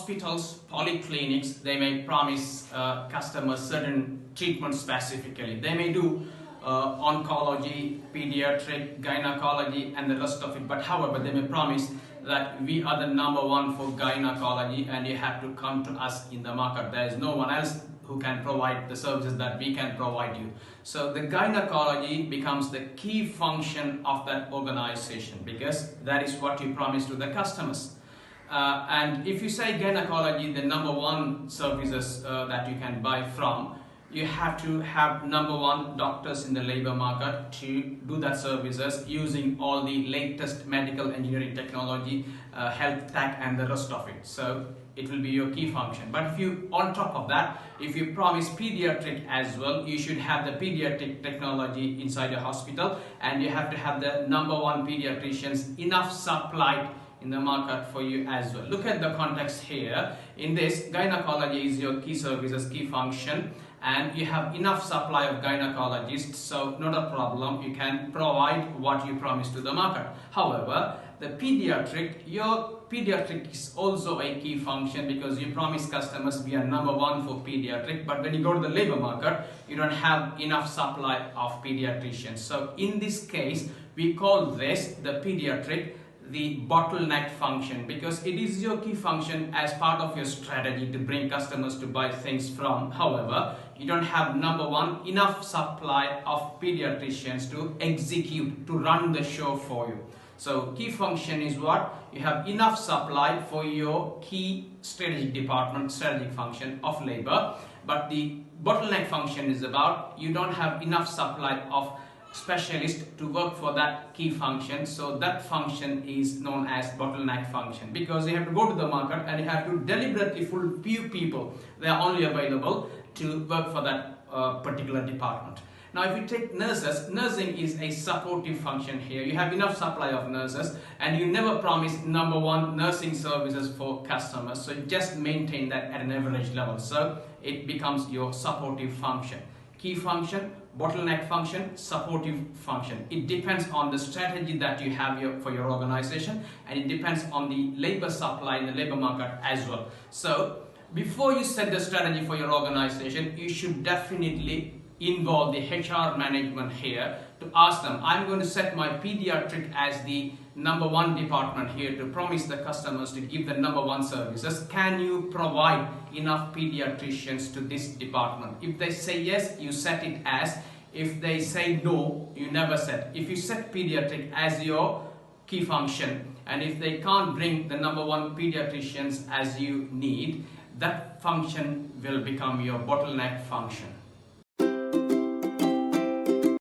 hospitals, polyclinics, they may promise customers certain treatments specifically. They may do oncology, pediatric, gynecology and the rest of it, but however they may promise that we are the #1 for gynecology and you have to come to us in the market. There is no one else who can provide the services that we can provide you. So the gynecology becomes the key function of that organization because that is what you promise to the customers. And if you say gynecology, the #1 services that you can buy from, you have to have #1 doctors in the labor market to do that services using all the latest medical engineering technology, health tech and the rest of it. So it will be your key function. But if you, on top of that, if you promise pediatric as well, you should have the pediatric technology inside your hospital and you have to have the #1 pediatricians, enough supply in the market for you as well. Look at the context here. In this, gynecology is your key services, key function, and you have enough supply of gynecologists, so not a problem. You can provide what you promise to the market. However, the your pediatric is also a key function because you promise customers we are #1 for pediatric, but when you go to the labor market, you don't have enough supply of pediatricians. So in this case, we call this the pediatric the bottleneck function because it is your key function as part of your strategy to bring customers to buy things from. However, you don't have #1 enough supply of pediatricians to execute, to run the show for you. So key function is what? You have enough supply for your key strategic department, strategic function of labor, but the bottleneck function is about you don't have enough supply of specialist to work for that key function. So that function is known as bottleneck function because you have to go to the market and you have to deliberately full few people they are only available to work for that particular department. Now if you take nurses, nursing is a supportive function here. You have enough supply of nurses and you never promise #1 nursing services for customers, so just maintain that at an average level. So it becomes your supportive function. Key function, bottleneck function, supportive function. It depends on the strategy that you have for your organization and it depends on the labor supply in the labor market as well. So before you set the strategy for your organization, you should definitely involve the HR management here to ask them, I'm going to set my pediatric as the #1 department here to promise the customers to give the #1 services. Can you provide enough pediatricians to this department? If they say yes, you set it as. If they say no, you never set. If you set pediatric as your key function and if they can't bring the #1 pediatricians as you need, that function will become your bottleneck function.